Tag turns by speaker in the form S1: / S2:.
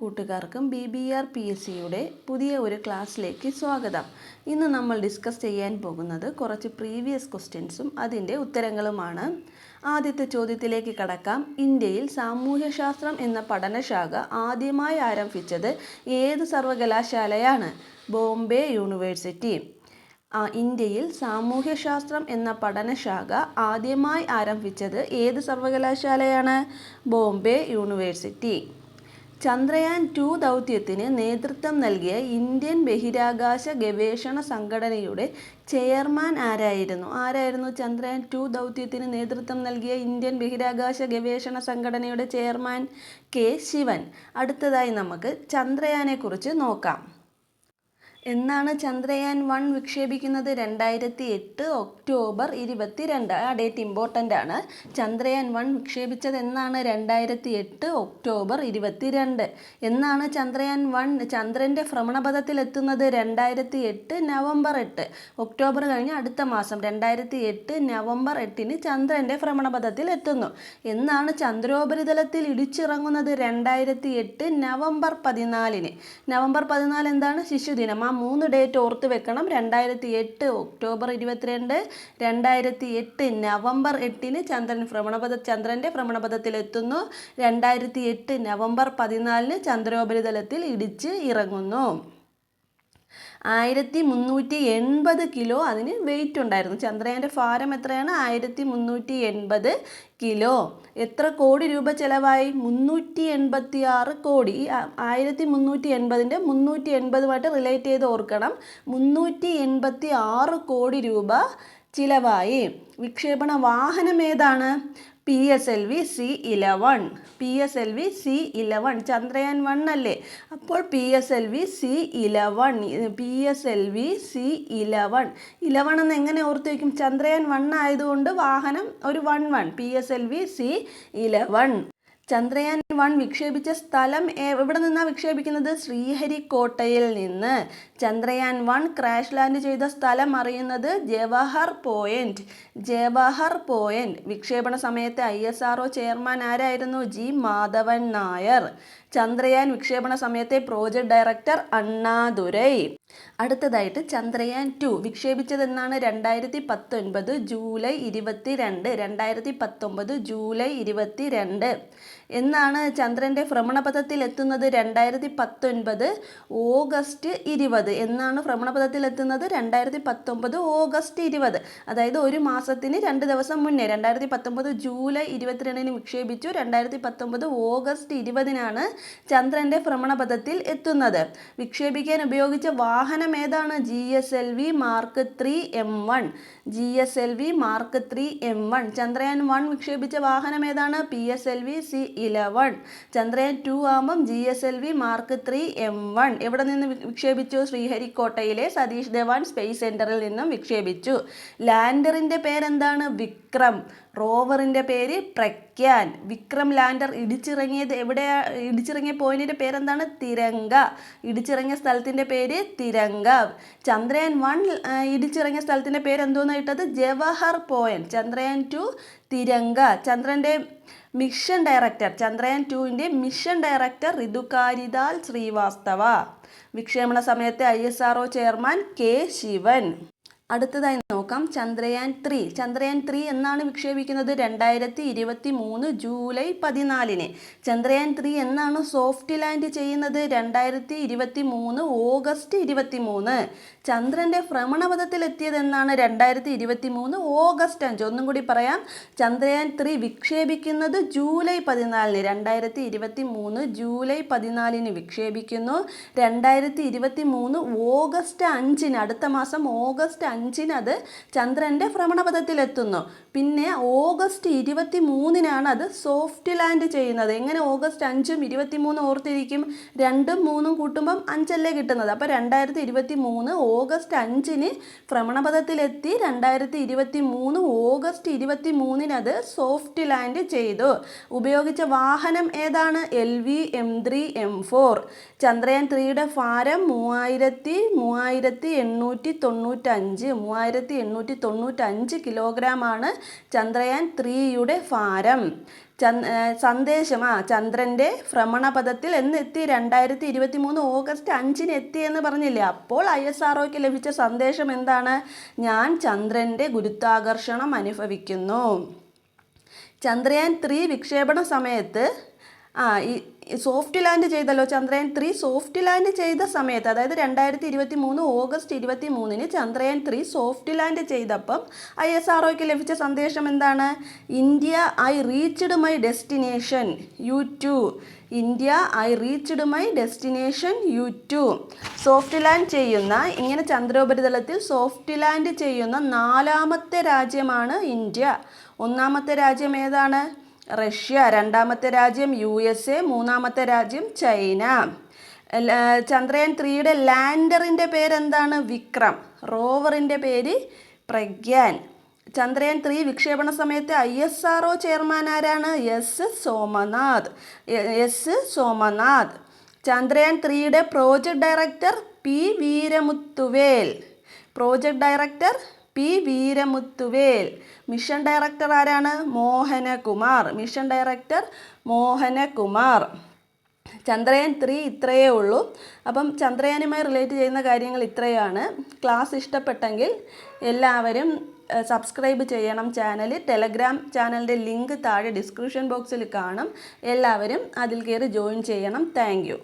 S1: കൂട്ടുകാർക്കും BBR-PSCയുടെ പുതിയ ഒരു ക്ലാസ്സിലേക്ക് സ്വാഗതം. ഇന്ന് നമ്മൾ ഡിസ്കസ് ചെയ്യാൻ പോകുന്നത് കുറച്ച് പ്രീവിയസ് ക്വസ്റ്റ്യൻസും അതിൻ്റെ ഉത്തരങ്ങളുമാണ്. ആദ്യത്തെ ചോദ്യത്തിലേക്ക് കടക്കാം. ഇന്ത്യയിൽ സാമൂഹ്യശാസ്ത്രം എന്ന പഠനശാഖ ആദ്യമായി ആരംഭിച്ചത് ഏത് സർവകലാശാലയാണ്? ബോംബെ യൂണിവേഴ്സിറ്റി. ഇന്ത്യയിൽ സാമൂഹ്യശാസ്ത്രം എന്ന പഠനശാഖ ആദ്യമായി ആരംഭിച്ചത് ഏത് സർവകലാശാലയാണ്? ബോംബെ യൂണിവേഴ്സിറ്റി. ചന്ദ്രയാൻ 2 ദൗത്യത്തിന് നേതൃത്വം നൽകിയ ഇന്ത്യൻ ബഹിരാകാശ ഗവേഷണ സംഘടനയുടെ ചെയർമാൻ ആരായിരുന്നു? ചന്ദ്രയാൻ 2 ദൗത്യത്തിന് നേതൃത്വം നൽകിയ ഇന്ത്യൻ ബഹിരാകാശ ഗവേഷണ സംഘടനയുടെ ചെയർമാൻ കെ ശിവൻ. അടുത്തതായി നമുക്ക് ചന്ദ്രയാനെക്കുറിച്ച് നോക്കാം. എന്നാണ് ചന്ദ്രയാൻ 1 വിക്ഷേപിക്കുന്നത്? 2008 ഒക്ടോബർ 22. ആ ഡേറ്റ് ഇമ്പോർട്ടൻ്റ് ആണ്. ചന്ദ്രയാൻ 1 വിക്ഷേപിച്ചത് എന്നാണ്? 2008 ഒക്ടോബർ 22. എന്നാണ് ചന്ദ്രയാൻ 1 ചന്ദ്രൻ്റെ ഭ്രമണപഥത്തിൽ എത്തുന്നത്? 2008 നവംബർ 8. ഒക്ടോബർ കഴിഞ്ഞ് അടുത്ത മാസം 2008 നവംബർ 8 ചന്ദ്രൻ്റെ ഭ്രമണപഥത്തിൽ എത്തുന്നു. എന്നാണ് ചന്ദ്രോപരിതലത്തിൽ ഇടിച്ചിറങ്ങുന്നത്? 2008 നവംബർ 14. നവംബർ 14 എന്താണ്? ശിശുദിനം. 3 ഡേറ്റ് ഓർത്ത് വെക്കണം. 2008 ഒക്ടോബർ 22, 2008 നവംബർ 8 ചന്ദ്രൻ്റെ ഭ്രമണപഥത്തിൽ എത്തുന്നു. 2008 നവംബർ 14 ചന്ദ്രോപരിതലത്തിൽ ഇടിച്ച് ഇറങ്ങുന്നു. 1380 കിലോ അതിന് വെയിറ്റ് ഉണ്ടായിരുന്നു. ചന്ദ്രയാൻ്റെ ഭാരം എത്രയാണ്? 1380 കിലോ. എത്ര കോടി രൂപ ചെലവായി? 386 കോടി. 1380ൻ്റെ 380 റിലേറ്റ് ചെയ്ത് ഓർക്കണം. 386 കോടി രൂപ ചിലവായി. വിക്ഷേപണ വാഹനം ഏതാണ്? PSLV C11. PSLV C11. Chandrayaan 1 അല്ലേ? അപ്പോൾ PSLV C11. PSLV C11. 11 എന്ന് എങ്ങനെ ഓർത്ത് വയ്ക്കും? ചന്ദ്രയാൻ 1 ആയതുകൊണ്ട് വാഹനം ഒരു 11. PSLV C11. ചന്ദ്രയാൻ 1 വിക്ഷേപിച്ച സ്ഥലം എവിടെ നിന്നാണ് വിക്ഷേപിക്കുന്നത്? ശ്രീഹരിക്കോട്ടയിൽ നിന്ന്. ചന്ദ്രയാൻ 1 ക്രാഷ് ലാൻഡ് ചെയ്ത സ്ഥലം അറിയുന്നത് ജവഹർ പോയിന്റ്. ജവഹർ പോയിന്റ്. വിക്ഷേപണ സമയത്ത് ISRO ചെയർമാൻ ആരായിരുന്നു? G മാധവൻ നായർ. ചന്ദ്രയാൻ വിക്ഷേപണ സമയത്തെ പ്രോജക്ട് ഡയറക്ടർ അണ്ണാദുരൈ. അടുത്തതായിട്ട് ചന്ദ്രയാൻ 2 വിക്ഷേപിച്ചത് എന്നാണ്? 2019 ജൂലൈ 22. 2019 ജൂലൈ 22. എന്നാണ് ചന്ദ്രൻ്റെ ഭ്രമണപഥത്തിൽ എത്തുന്നത്? 2019 ഓഗസ്റ്റ് 20. എന്നാണ് ഭ്രമണപഥത്തിൽ എത്തുന്നത്? 2019 ഓഗസ്റ്റ് 20. അതായത് ഒരു മാസത്തിന് 2 ദിവസം മുന്നേ. 2019 ജൂലൈ 22 വിക്ഷേപിച്ചു. 2019 ഓഗസ്റ്റ് 20 ചന്ദ്രൻ്റെ ഭ്രമണപഥത്തിൽ എത്തുന്നത്. വിക്ഷേപിക്കാൻ ഉപയോഗിച്ച വാഹനം ഏതാണ്? GSLV Mark 3 M1. GSLV Mark 3 M1. Chandrayaan 1 വിക്ഷേപിച്ച വാഹനം ഏതാണ്? PSLV C11. ചന്ദ്രയാൻ 2 ആകുമ്പം GSLV Mark 3 M1. എവിടെ നിന്ന് വിക്ഷേപിച്ചു? ശ്രീഹരിക്കോട്ടയിലെ സതീഷ് ധവാൻ സ്പേസ് സെൻറ്ററിൽ നിന്നും വിക്ഷേപിച്ചു. ലാൻഡറിൻ്റെ പേരെന്താണ്? വിക്രം. റോവറിൻ്റെ പേര് പ്രഗ്യാൻ. വിക്രം ലാൻഡർ ഇടിച്ചിറങ്ങിയത് എവിടെയാണ്? ഇടിച്ചിറങ്ങിയ പോയിന്റിൻ്റെ പേരെന്താണ്? തിരങ്ക. ഇടിച്ചിറങ്ങിയ സ്ഥലത്തിൻ്റെ പേര് തിരങ്ക. ചന്ദ്രയാൻ 1 ഇടിച്ചിറങ്ങിയ സ്ഥലത്തിൻ്റെ പേര് എന്തോന്നാണ് ഇട്ടത്? ജവഹർ പോയിന്റ്. ചന്ദ്രയാൻ 2 തിരങ്ക. ചന്ദ്രൻ്റെ മിഷൻ ഡയറക്ടർ. ചന്ദ്രയാൻ 2ൻ്റെ മിഷൻ ഡയറക്ടർ ഋതുകാരിതാൽ ശ്രീവാസ്തവ. വിക്ഷേപണ സമയത്തെ ISRO ചെയർമാൻ കെ ശിവൻ. അടുത്തതായി നോക്കാം ചന്ദ്രയാൻ 3. ചന്ദ്രയാൻ 3 എന്നാണ് വിക്ഷേപിക്കുന്നത്? 2023 ജൂലൈ 14. ചന്ദ്രയാൻ 3 എന്നാണ് സോഫ്റ്റ് ലാൻഡ് ചെയ്യുന്നത്? 2023 ഓഗസ്റ്റ് 23. ചന്ദ്രൻ്റെ ഭ്രമണപഥത്തിൽ എത്തിയത് എന്നാണ്? 2023 ഓഗസ്റ്റ് 5. ഒന്നും കൂടി പറയാം. ചന്ദ്രയാൻ 3 വിക്ഷേപിക്കുന്നത് ജൂലൈ 14. 2023 ജൂലൈ 14 വിക്ഷേപിക്കുന്നു. 2023 ഓഗസ്റ്റ് 5 അടുത്ത മാസം ഓഗസ്റ്റ് 5 അത് ചന്ദ്രൻ്റെ ഭ്രമണപഥത്തിലെത്തുന്നു. പിന്നെ ഓഗസ്റ്റ് 23 അത് സോഫ്റ്റ് ലാൻഡ് ചെയ്യുന്നത്. എങ്ങനെ ഓഗസ്റ്റ് 5ഉം 23 ഓർത്തിരിക്കും? 2ഉം 3ഉം കൂട്ടുമ്പം 5 അല്ലേ കിട്ടുന്നത്. അപ്പോൾ 2023 ഓഗസ്റ്റ് 5 ഭ്രമണപഥത്തിലെത്തി. 2023 ഓഗസ്റ്റ് 23 അത് സോഫ്റ്റ് ലാൻഡ് ചെയ്തു. ഉപയോഗിച്ച വാഹനം ഏതാണ്? LV M3 M4. ചന്ദ്രയാൻ 3യുടെ ഭാരം 3895 കിലോഗ്രാമാണ് ചന്ദ്രയാൻ 3യുടെ ഭാരം. സന്ദേശം ചന്ദ്രൻ്റെ ഭ്രമണപഥത്തിൽ എന്നെത്തി 2023 ഓഗസ്റ്റ് 5-ന് എത്തിയെന്ന് പറഞ്ഞില്ലേ. അപ്പോൾ ISROയ്ക്ക് ലഭിച്ച സന്ദേശം എന്താണ്? ഞാൻ ചന്ദ്രൻ്റെ ഗുരുത്വാകർഷണം അനുഭവിക്കുന്നു. ചന്ദ്രയാൻ 3 വിക്ഷേപണ സമയത്ത് ഈ സോഫ്റ്റ് ലാൻഡ് ചെയ്തല്ലോ. ചന്ദ്രയാൻ 3 സോഫ്റ്റ് ലാൻഡ് ചെയ്ത സമയത്ത്, അതായത് 2023 ഓഗസ്റ്റ് 23-ന് ചന്ദ്രയാൻ 3 സോഫ്റ്റ് ലാൻഡ് ചെയ്തപ്പം ISROയ്ക്ക് ലഭിച്ച സന്ദേശം എന്താണ്? India I reached my destination U2. India I reached my destination U2. Soft land ചെയ്യുന്ന, ഇങ്ങനെ ചന്ദ്രോപരിതലത്തിൽ സോഫ്റ്റ് ലാൻഡ് ചെയ്യുന്ന 4ാമത്തെ രാജ്യമാണ് ഇന്ത്യ. 1ാമത്തെ രാജ്യം ഏതാണ്? റഷ്യ. 2ാമത്തെ രാജ്യം USA. 3ാമത്തെ രാജ്യം ചൈന. ചന്ദ്രയാൻ 3യുടെ ലാൻഡറിൻ്റെ പേരെന്താണ്? വിക്രം. റോവറിൻ്റെ പേര് പ്രഗ്യാൻ. ചന്ദ്രയാൻ 3 വിക്ഷേപണ സമയത്ത് ISRO ചെയർമാൻ ആരാണ്? എസ് സോമനാഥ്. ചന്ദ്രയാൻ 3യുടെ project director P Veeramuthuvel. Mission director ആരാണ്? മോഹനകുമാർ. ചന്ദ്രയാൻ 3 ഇത്രയേ ഉള്ളൂ. അപ്പം ചന്ദ്രയാനുമായി റിലേറ്റ് ചെയ്യുന്ന കാര്യങ്ങൾ ഇത്രയാണ്. ക്ലാസ് ഇഷ്ടപ്പെട്ടെങ്കിൽ എല്ലാവരും സബ്സ്ക്രൈബ് ചെയ്യണം ചാനൽ. ടെലഗ്രാം ചാനലിൻ്റെ ലിങ്ക് താഴെ ഡിസ്ക്രിപ്ഷൻ ബോക്സിൽ കാണും. എല്ലാവരും അതിൽ കയറി ജോയിൻ ചെയ്യണം. Thank you.